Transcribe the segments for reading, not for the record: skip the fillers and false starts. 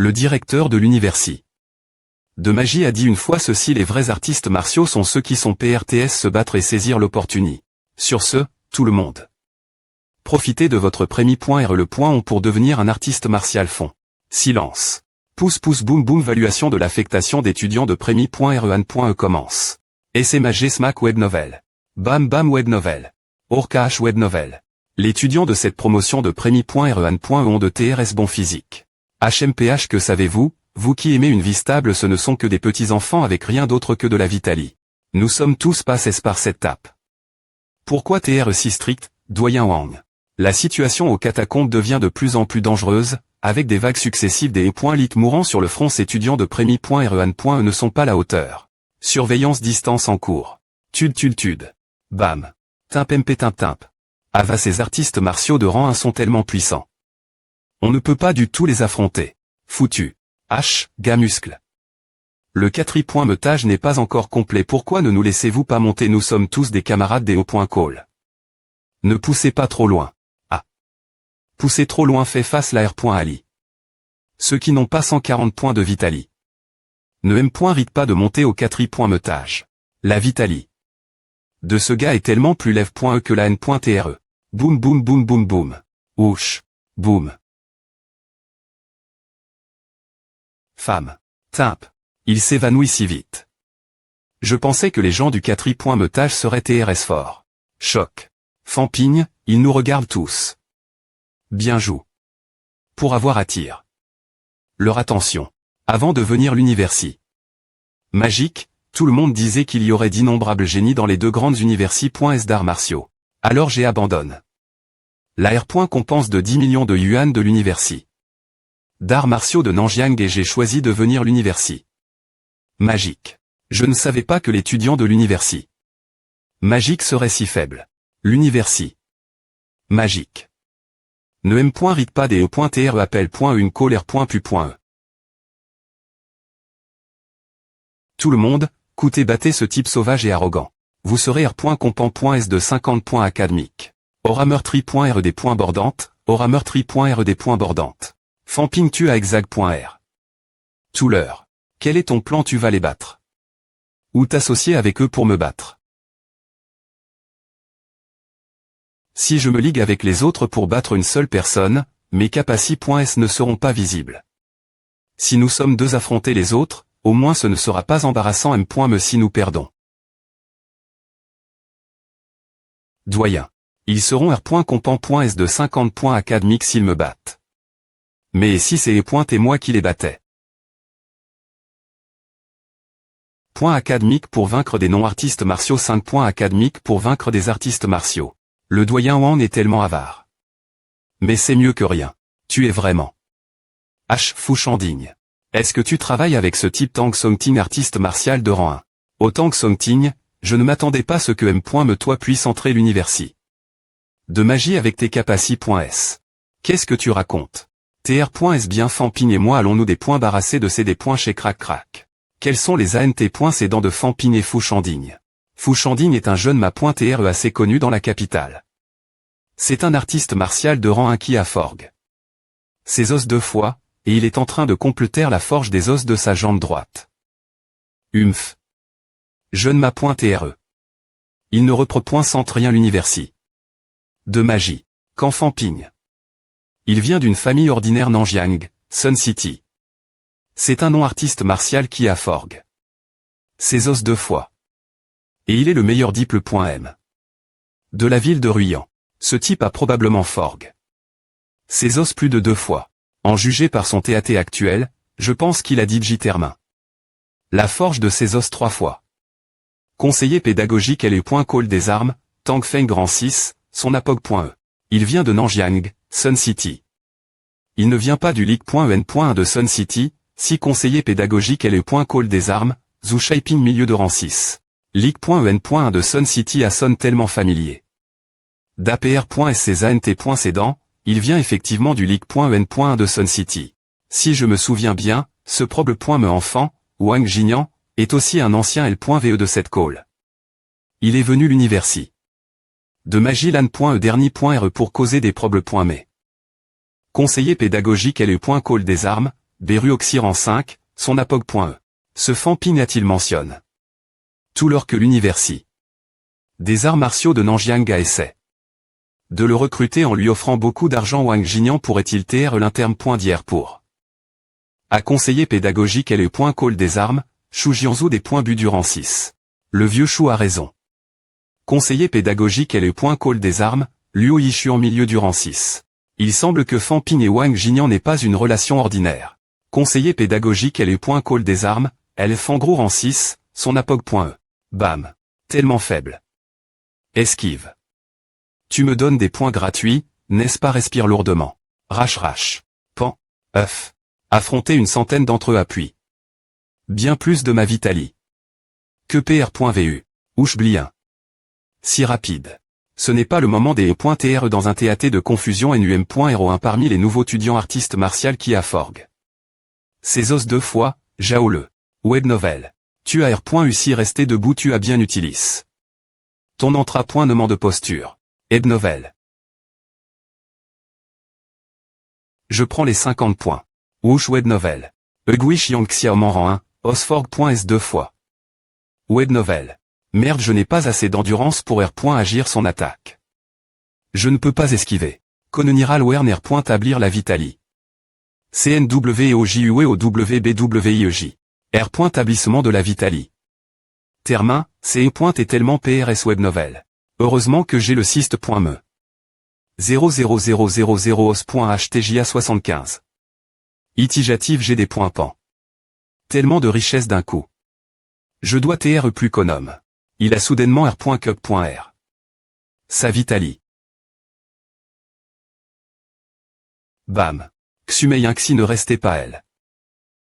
Le directeur de l'université de magie a dit une fois ceci: les vrais artistes martiaux sont ceux qui sont PRTS, se battre et saisir l'opportunité. Sur ce, tout le monde, profitez de votre prémie.re. Le point on pour devenir un artiste martial fond. Silence. Pouce pouce boum boum. Valuation de l'affectation d'étudiants de prémie.re. Anne.e commence. SMAG SMAC Web Novel. Bam Bam Web Novel. Orcash Web Novel. L'étudiant de cette promotion de prémie.re. Anne.e ont de TRS bon physique. HMPH. Que savez-vous, vous qui aimez une vie stable? Ce ne sont que des petits-enfants avec rien d'autre que de la Vitalie. Nous sommes tous passés par cette tape. Pourquoi TR si strict, doyen Wang? La situation aux catacombes devient de plus en plus dangereuse, avec des vagues successives des lites mourant sur le front. Ces étudiants de prémie.re. Anne.e ne sont pas à la hauteur. Surveillance distance en cours. Tude. Bam. Timp MP timp. Ava. Ces artistes martiaux de rang 1 sont tellement puissants. On ne peut pas du tout les affronter. Foutu. Gars muscle. Le quatrième n'est pas encore complet. Pourquoi ne nous laissez-vous pas monter? Nous sommes tous des camarades des hauts.call. Ne poussez pas trop loin. Poussez trop loin fait face la R.Ali. Ceux qui n'ont pas 140 points de Vitalie. Ne rite pas de monter au quatrième. La Vitalie de ce gars est tellement plus lève.e que la N.TRE. Boum boum boum boum boum. Ouch. Boum. Femme. Timp. Il s'évanouit si vite. Je pensais que les gens du quatrième seraient TRS fort. Choc. Fampigne, ils nous regardent tous. Bien joue. Pour avoir attire leur attention. Avant de venir l'université magique, tout le monde disait qu'il y aurait d'innombrables génies dans les deux grandes universités d'arts martiaux. Alors j'ai abandonné. La R. compense de 10 millions de yuan de l'université d'arts martiaux de Nanjiang et j'ai choisi de venir l'université magique. Je ne savais pas que l'étudiant de l'université magique serait si faible. L'université magique ne rite pas des E.TRE. Appel.e une colère. Pu.e. Tout le monde, coûtez battez ce type sauvage et arrogant. Vous serez R.Compan.S de 50 points académiques. Aura meurtri.re des points bordantes, aura meurtri.re des points bordantes. Famping tu à exag.r. Tout l'heure. Quel est ton plan? Tu vas les battre. Ou t'associer avec eux pour me battre. Si je me ligue avec les autres pour battre une seule personne, mes capaci.s ne seront pas visibles. Si nous sommes deux affronter les autres, au moins ce ne sera pas embarrassant M.me si nous perdons. Doyen. Ils seront R.Compan.s de 50 points académiques s'ils me battent. Mais si c'est les points et moi qui les battais. Points académiques pour vaincre des non-artistes martiaux. 5 points académiques pour vaincre des artistes martiaux. Le doyen Wang est tellement avare. Mais c'est mieux que rien. Tu es vraiment. Fouchandigne. Est-ce que tu travailles avec ce type Tang Songting, artiste martial de rang 1? Au Tang Songting, je ne m'attendais pas à ce que M.me toi puisse entrer l'université de magie avec tes capaci.s. Qu'est-ce que tu racontes? TR.s bien Famping et moi allons-nous des points barassés de ces des points chez Crac Crac. Quels sont les ANT. Dents de Famping et Fouchandigne? Fouchandigne est un jeune ma.TRE assez connu dans la capitale. C'est un artiste martial de rang 1 qui a forgue ses os 2 fois, et il est en train de compléter la forge des os de sa jambe droite. Humph. Jeune ma.TRE. Il ne reprend point sans rien l'université de magie. Quand Famping. Il vient d'une famille ordinaire Nanjiang, Sun City. C'est un non-artiste martial qui a forgue ses os 2 fois. Et il est le meilleur diple.m. de la ville de Ruyan. Ce type a probablement forgue ses os plus de 2 fois. En juger par son TAT actuel, je pense qu'il a digitermain la forge de ses os 3 fois. Conseiller pédagogique et les call des armes, Tang Feng Grand 6, son apog.e. Il vient de Nanjiang, Sun City. Il ne vient pas du League.en.1 de Sun City, si conseiller pédagogique et les call des armes, Zhu Shaiping milieu de rang 6. League.en.1 de Sun City a sonne tellement familier. d'APR.SCZANT.Cédant, il vient effectivement du League.en.1 de Sun City. Si je me souviens bien, ce proble.me enfant, Wang Jinian, est aussi un ancien L.VE de cette call. Il est venu l'université de magie LAN.E dernier.re pour causer des probles.me. Conseiller pédagogique et le .call des armes, Beru Oxyran 5, son apog.e. Ce Fanping a-t-il mentionne. Tout l'or que l'universi. Des arts martiaux de Nanjiang a essai. De le recruter en lui offrant beaucoup d'argent. Wang Jinian pourrait-il TR l'interne.d'hier pour. A conseiller pédagogique LE.call des armes, Shu Jianzhou des points but durant 6. Le vieux Shu a raison. Conseiller pédagogique LE.call des armes, Luo Yishu en milieu durant 6. Il semble que Fanping et Wang Jinian n'aient pas une relation ordinaire. Conseiller pédagogique LE.call des armes, elle Fangro en 6, son apog.e. Bam. Tellement faible. Esquive. Tu me donnes des points gratuits, n'est-ce pas? Respire lourdement. Rache. Pan. œuf. Affronter une centaine d'entre eux appuie. Bien plus de ma Vitali. Que PR.vu. Ouche blien. Si rapide. Ce n'est pas le moment des E.TRE dans un TAT de confusion NUM.RO1 parmi les nouveaux étudiants artistes martial qui a Forg. Ces os 2 fois, Jao le. Web novel. Tu as R.UCI resté debout, tu as bien utilis. Ton entra.nement de posture. Eb novel. Je prends les 50 points. Wush web novel. Eguish yang xiaoman rang 1, osforg.s 2 fois. Web novel. Merde, je n'ai pas assez d'endurance pour R.agir son attaque. Je ne peux pas esquiver. Kononiral Werner. Tablir la Vitali. CNWEOJUE au WBWIEJ. R. Tablissement de la Vitali. Termin, CE. Est tellement PRS web novel. Heureusement que j'ai le syst.me. 00000 os.htja 75. Itigative, j'ai des points pan. Tellement de richesse d'un coup. Je dois TR plus qu'un homme. Il a soudainement R.cup.r. Sa Vitali. Bam. Xumei Inxi ne restait pas elle.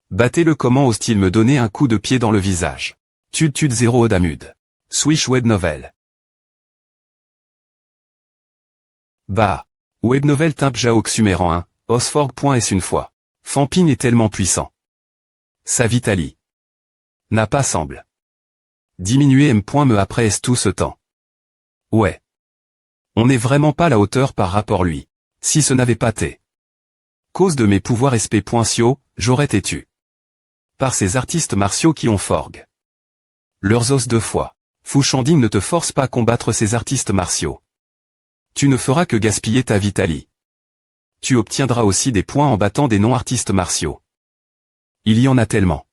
Battez-le, comment ose-t-il me donner un coup de pied dans le visage? Tud 0 Odamud. Swish web novel. Bah. Web novel timp Jao Xumei rang 1, osforg.s une fois. Fanping est tellement puissant. Sa Vitali. N'a pas semble. Diminuer M.me après est tout ce temps. Ouais. On n'est vraiment pas à la hauteur par rapport lui. Si ce n'avait pas été. Cause de mes pouvoirs SP.sio, j'aurais été tu. Par ces artistes martiaux qui ont Forg. Leurs os 2 fois. Fu Shanding ne te force pas à combattre ces artistes martiaux. Tu ne feras que gaspiller ta Vitali. Tu obtiendras aussi des points en battant des non-artistes martiaux. Il y en a tellement.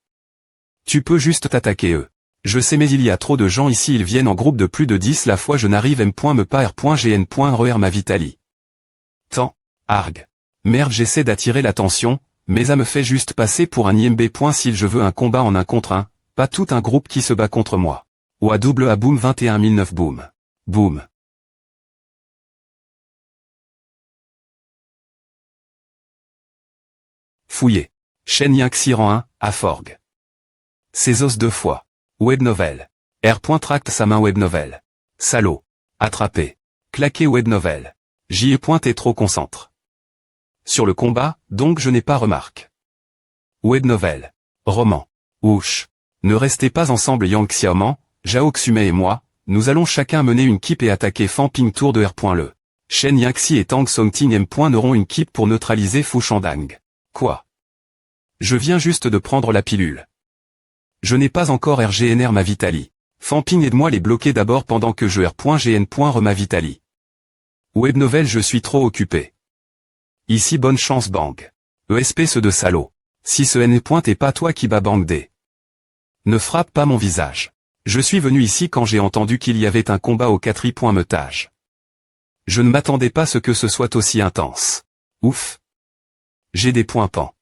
Tu peux juste t'attaquer eux. Je sais, mais il y a trop de gens ici, ils viennent en groupe de plus de 10 la fois, je n'arrive M.me pas R.gn.reer ma Vitali. Tant. Arg. Merde, j'essaie d'attirer l'attention, mais ça me fait juste passer pour un IMB. S'il je veux un combat en 1 contre 1, pas tout un groupe qui se bat contre moi. Ou à double à boom 21009 boom. Boom. Fouillé. Shen Yingxi rang 1, à Forg. Ses os 2 fois. Web novel. R. Tracte sa main web novel. Salaud. Attrapé. Claqué web novel. J. Est trop concentre. Sur le combat, donc je n'ai pas remarque. Web novel. Roman. Ouch. Ne restez pas ensemble Yang Xiaoman, Jao Xumei et moi, nous allons chacun mener une keep et attaquer Fanping tour de R. Le. Shen Yingxi et Tang Songting M. N'auront une keep pour neutraliser Fu Shandang. Quoi? Je viens juste de prendre la pilule. Je n'ai pas encore RGNR ma Vitali. Fanping aide-moi les bloquer d'abord pendant que je R.gn.re ma Vitali. Web novel, je suis trop occupé. Ici bonne chance bang. ESP ce de salaud. Si ce N. Est pas toi qui bat bang D. Ne frappe pas mon visage. Je suis venu ici quand j'ai entendu qu'il y avait un combat au 4. Metage. Je ne m'attendais pas à ce que ce soit aussi intense. Ouf. J'ai des points pan.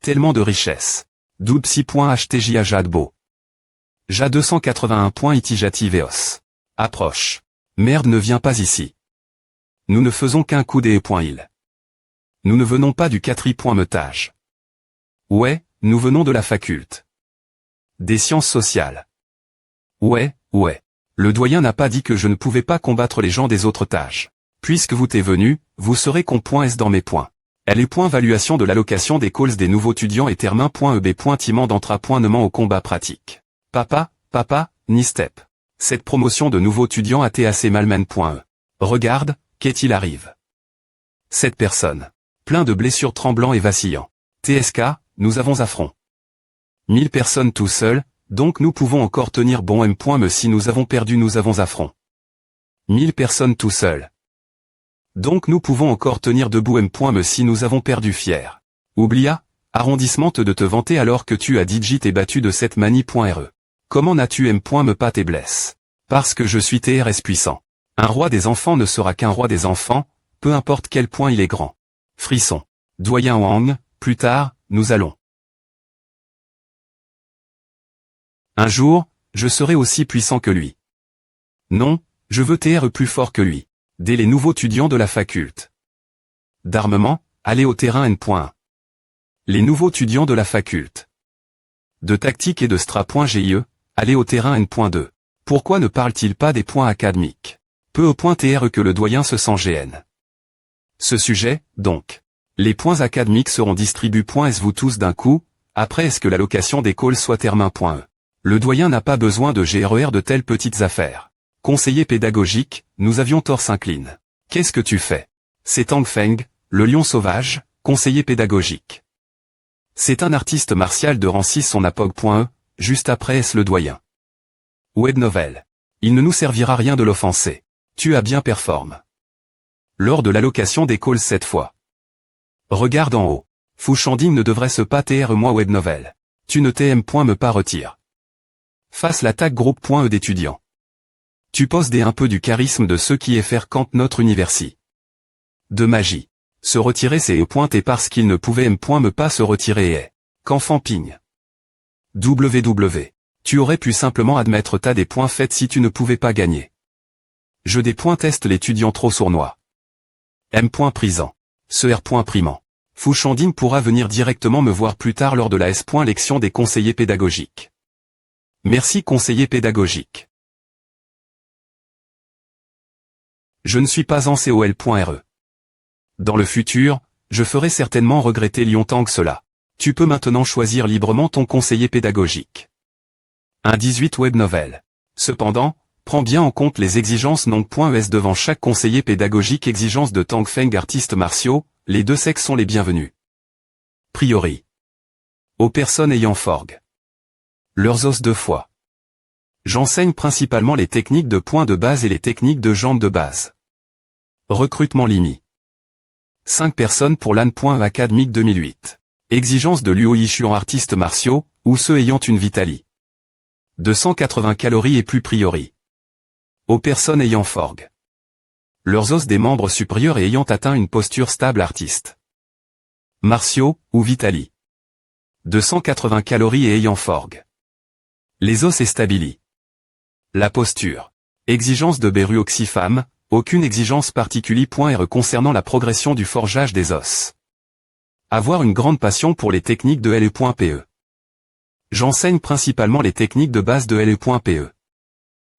Tellement de richesse. Doubsi.htja Jadbo. Ja 281. Itigative EOS. Approche. Merde, ne viens pas ici. Nous ne faisons qu'un coup des il. Nous ne venons pas du 4. Metage. Ouais, nous venons de la faculte. Des sciences sociales. Ouais. Le doyen n'a pas dit que je ne pouvais pas combattre les gens des autres tâches. Puisque vous t'es venu, vous saurez qu'on .s dans mes points. Elle est valuation de l'allocation des calls des nouveaux étudiants et termin.eb. Timant d'entra.nement au combat pratique. Papa, ni step. Cette promotion de nouveaux étudiants a été assez malmène.e. Regarde, qu'est-il arrive. Cette personne. Plein de blessures tremblant et vacillant. TSK, nous avons affront. 1000 personnes tout seuls, donc nous pouvons encore tenir bon M.me si nous avons perdu nous avons affront. 1000 personnes tout seuls. Donc nous pouvons encore tenir debout M.me si nous avons perdu fier. Oublia, arrondissement de te vanter alors que tu as digit et battu de cette manie.re. Comment n'as-tu M.me pas tes blesses? Parce que je suis TRS puissant. Un roi des enfants ne sera qu'un roi des enfants, peu importe quel point il est grand. Frisson. Doyen Wang, plus tard, nous allons. Un jour, je serai aussi puissant que lui. Non, je veux TR plus fort que lui. Dès les nouveaux étudiants de la faculte d'armement, allez au terrain N.1. Les nouveaux étudiants de la faculte de tactique et de stra.GIE, allez au terrain N.2. Pourquoi ne parle-t-il pas des points académiques? Peu au point TR que le doyen se sent GN. Ce sujet, donc. Les points académiques seront distribués.s vous tous d'un coup, après est-ce que l'allocation des calls soit termin.e. Le doyen n'a pas besoin de GRER de telles petites affaires. Conseiller pédagogique, nous avions tort s'incline. Qu'est-ce que tu fais? C'est Tang Feng, le lion sauvage, conseiller pédagogique. C'est un artiste martial de rang 6 son apog.e, juste après est-ce le doyen. Web novel. Il ne nous servira rien de l'offenser. Tu as bien performe. Lors de l'allocation des calls cette fois. Regarde en haut. Fouchanding ne devrait se pas TR moi web novel. Tu ne TM.me pas retire. Fasse l'attaque groupe.e d'étudiants. Tu poses un peu du charisme de ceux qui est faire quand notre universi. De magie. Se retirer c'est et parce qu'il ne pouvait M.me pas se retirer et qu'enfant pigne. WW. Tu aurais pu simplement admettre t'as des points faits si tu ne pouvais pas gagner. Je des points teste l'étudiant trop sournois. M. Prisant. Ce R. Primant. Fouchanding pourra venir directement me voir plus tard lors de la S. Lection des conseillers pédagogiques. Merci conseiller pédagogique. Je ne suis pas en COL.RE. Dans le futur, je ferai certainement regretter longtemps que cela. Tu peux maintenant choisir librement ton conseiller pédagogique. Un 18 web novel. Cependant, prends bien en compte les exigences non.es devant chaque conseiller pédagogique. Exigences de Tang Feng artistes martiaux, les deux sexes sont les bienvenus. Priori. Aux personnes ayant forgue leurs os 2 fois. J'enseigne principalement les techniques de points de base et les techniques de jambes de base. Recrutement limité. 5 personnes pour l'AN.académique 2008. Exigence de Luo Yishuan artistes martiaux, ou ceux ayant une Vitali. 280 calories et plus priori. Aux personnes ayant forgue leurs os des membres supérieurs et ayant atteint une posture stable artiste. Martiaux, ou Vitali. 280 calories et ayant forgue les os et stabili. La posture. Exigence de Beru Oxyfam, aucune exigence particulière. Concernant la progression du forgeage des os. Avoir une grande passion pour les techniques de LE.PE. J'enseigne principalement les techniques de base de LE.PE.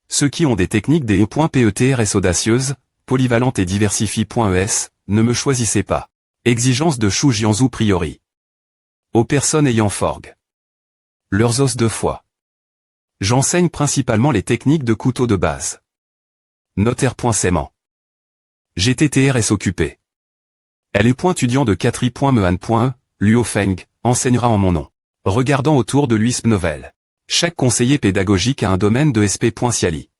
Ceux qui ont des techniques des E.PE TRS audacieuses, polyvalentes et diversifiées.es, ne me choisissez pas. Exigence de Shu Jianzhu priori. Aux personnes ayant forgue leurs os 2 fois. J'enseigne principalement les techniques de couteau de base. Notaire.Sément. GTTRS occupé. LE.étudiant de 4i.mean.e, Luo Feng, enseignera en mon nom. Regardant autour de l'UISP novel. Chaque conseiller pédagogique a un domaine de SP.Ciali.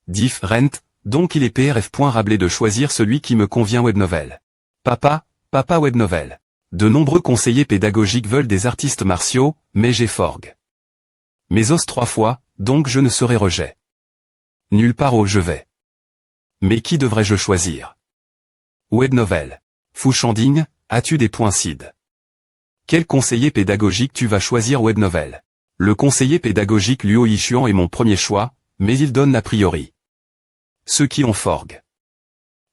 Diff Rent, donc il est PRF. Rabelais de choisir celui qui me convient web novel. Papa web novel. De nombreux conseillers pédagogiques veulent des artistes martiaux, mais j'ai forgue mes os 3 fois, donc je ne serai rejet. Nulle part où je vais. Mais qui devrais-je choisir? Web novel. Fouchanding, as-tu des points CID? Quel conseiller pédagogique tu vas choisir web novel? Le conseiller pédagogique Luo Yishuan est mon premier choix, mais il donne a priori. Ceux qui ont forgue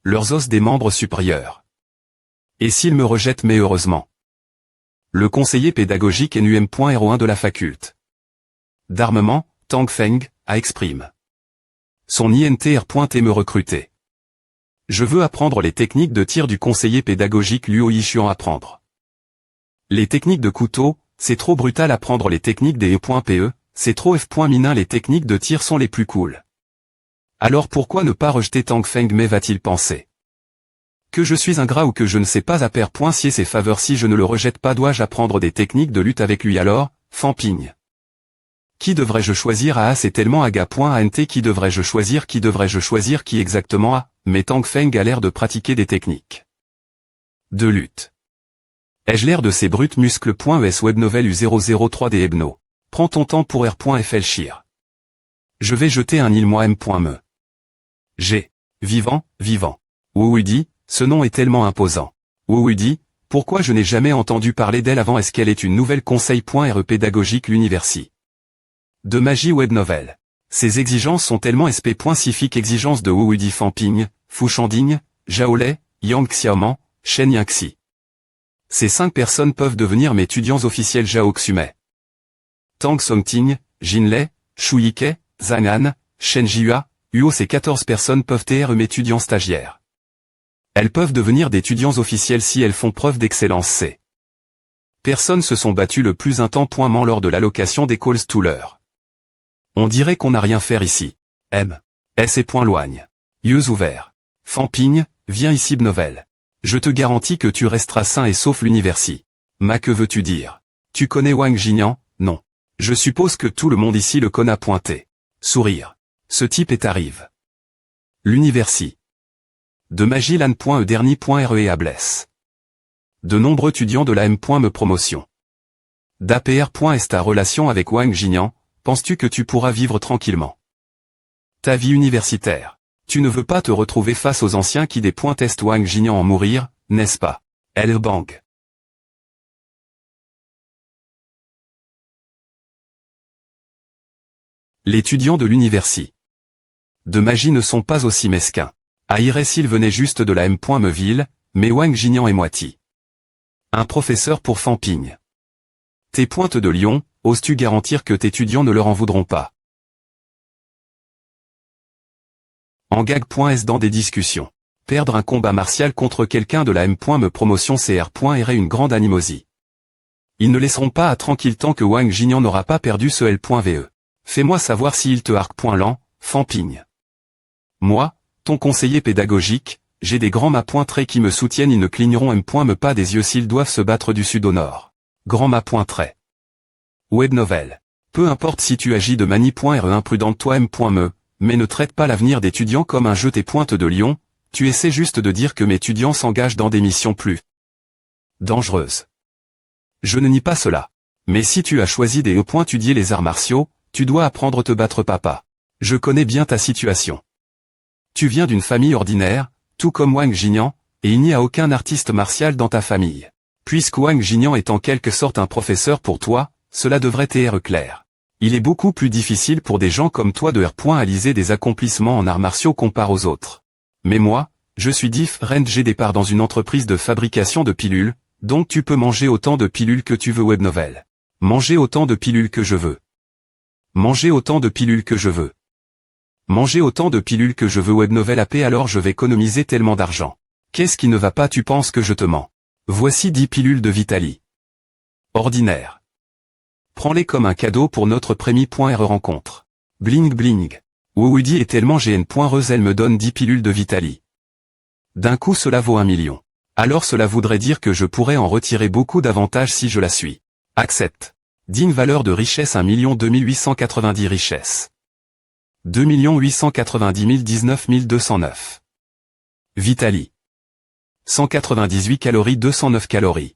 leurs os des membres supérieurs. Et s'ils me rejettent mais heureusement. Le conseiller pédagogique est NUM.01 de la faculte d'armement, Tang Feng, a exprime. Son INTR.T me recruter. Je veux apprendre les techniques de tir du conseiller pédagogique Luo Yishuan apprendre. Les techniques de couteau, c'est trop brutal apprendre les techniques des E.PE, c'est trop F.Minin les techniques de tir sont les plus cool. Alors pourquoi ne pas rejeter Tang Feng mais va-t-il penser? Que je suis ingrat ou que je ne sais pas à pair scier ses faveurs si je ne le rejette pas dois-je apprendre des techniques de lutte avec lui alors, Fampigne. Qui devrais-je choisir à c'est tellement aga.ant qui devrais-je choisir qui exactement a, mais Tang Feng a l'air de pratiquer des techniques de lutte. Ai-je l'air de ces brutes muscles.es webnovel U003 des Hebno. Prends ton temps pour r.fl chir. Je vais jeter un île moi m.me. G. Vivant. Wuudi, ce nom est tellement imposant. Wuudi, pourquoi je n'ai jamais entendu parler d'elle avant est-ce qu'elle est une nouvelle conseil.re pédagogique l'universi. De magie web novel. Ces exigences sont tellement sp.sifiques exigences de Wuudi Fampigne, Fushandigne, Jaolai, Yang Xiaoman, Shen Yangxi. Ces 5 personnes peuvent devenir mes étudiants officiels Zhao Xumei. Tang Songting, Jinlei, Shu Yike, Zhang Han, Shen Jihua, Huo ces 14 personnes peuvent être mes étudiants stagiaires. Elles peuvent devenir des étudiants officiels si elles font preuve d'excellence c. Personnes se sont battues le plus intensément lors de l'allocation des calls to l'heure. On dirait qu'on n'a rien faire ici. M. S. et point loigne. Yeux ouverts. Fampigne, viens ici Bnovel. Je te garantis que tu resteras sain et sauf l'universi. Ma que veux-tu dire? Tu connais Wang Jinian? Non. Je suppose que tout le monde ici le connaît pointé. Sourire. Ce type est arrive. L'universi. De magilan.ederni.re à blesse. De nombreux étudiants de la M.me promotion. d'APR.est ta relation avec Wang Jinian, penses-tu que tu pourras vivre tranquillement? Ta vie universitaire. Tu ne veux pas te retrouver face aux anciens qui des points testent Wang Jinian en mourir, n'est-ce pas? Elle bang. L'étudiant de l'universi. De magie ne sont pas aussi mesquins. Aïré s'il venait juste de la M.me ville, mais Wang Jinian est moitié. Un professeur pour Fampigne. Tes pointes de Lyon, oses-tu garantir que tes étudiants ne leur en voudront pas? En gag.s dans des discussions. Perdre un combat martial contre quelqu'un de la M.me promotion cr.r une grande animosie. Ils ne laisseront pas à tranquille tant que Wang Jinian n'aura pas perdu ce L.ve. Fais-moi savoir s'il te arc.lan, Fampigne. Moi, ton conseiller pédagogique, j'ai des grands ma.trait qui me soutiennent ils ne cligneront M.me pas des yeux s'ils doivent se battre du sud au nord. Grand ma.trait. Web novel. Peu importe si tu agis de mani.re imprudente toi M.me, mais ne traite pas l'avenir d'étudiants comme un jeu tes pointes de Lyon, tu essaies juste de dire que mes étudiants s'engagent dans des missions plus dangereuses. Je ne nie pas cela. Mais si tu as choisi des étudier les arts martiaux, tu dois apprendre à te battre papa. Je connais bien ta situation. Tu viens d'une famille ordinaire, tout comme Wang Jinian, et il n'y a aucun artiste martial dans ta famille. Puisque Wang Jinian est en quelque sorte un professeur pour toi, cela devrait être clair. Il est beaucoup plus difficile pour des gens comme toi de réaliser des accomplissements en arts martiaux comparé aux autres. Mais moi, je suis différent, j'ai des parts dans une entreprise de fabrication de pilules, donc tu peux manger autant de pilules que tu veux web novel. Manger autant de pilules que je veux. Manger autant de pilules que je veux. Manger autant de pilules que je veux web novel AP alors je vais économiser tellement d'argent. Qu'est-ce qui ne va pas tu penses que je te mens? Voici 10 pilules de Vitali. Ordinaire. Prends-les comme un cadeau pour notre prémie.re rencontre. Bling bling. Wuudi est tellement gn.reuse elle me donne 10 pilules de Vitali. D'un coup cela vaut 1 million. Alors cela voudrait dire que je pourrais en retirer beaucoup d'avantages si je la suis. Accepte. Digne valeur de richesse 1 2890 richesses. 2 890 19 209. Vitali. 198 calories 209 calories.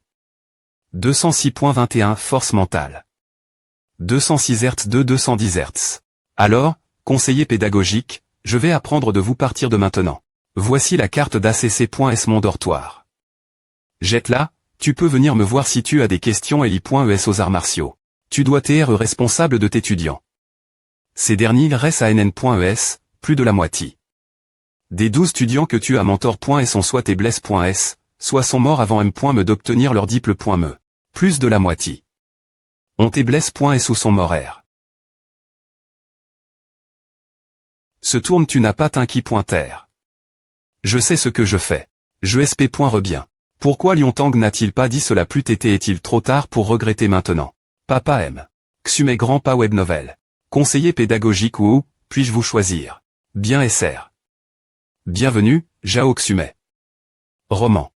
206.21 force mentale. 206 Hz 210 Hz. Alors, conseiller pédagogique, je vais apprendre de vous partir de maintenant. Voici la carte d'ACC.S mon dortoir. Jette-la, tu peux venir me voir si tu as des questions li.es aux arts martiaux. Tu dois être responsable de tes étudiants. Ces derniers restent à nn.es, plus de la moitié. Des 12 étudiants que tu as mentor.es sont soit tes bless.s, soit sont morts avant m.me d'obtenir leur diplôme.me. Plus de la moitié. On tes bless.s ou sont morts r. Se tourne tu n'as pas t'inqui.r. Je sais ce que je fais. Je sp.rebien. Pourquoi Lyontang n'a-t-il pas dit cela plus tété est-il trop tard pour regretter maintenant? Papa M. Xumei grand pas web novel. Conseiller pédagogique ou, puis-je vous choisir? Bien SR. Bienvenue, Zhao Xumei. Roman.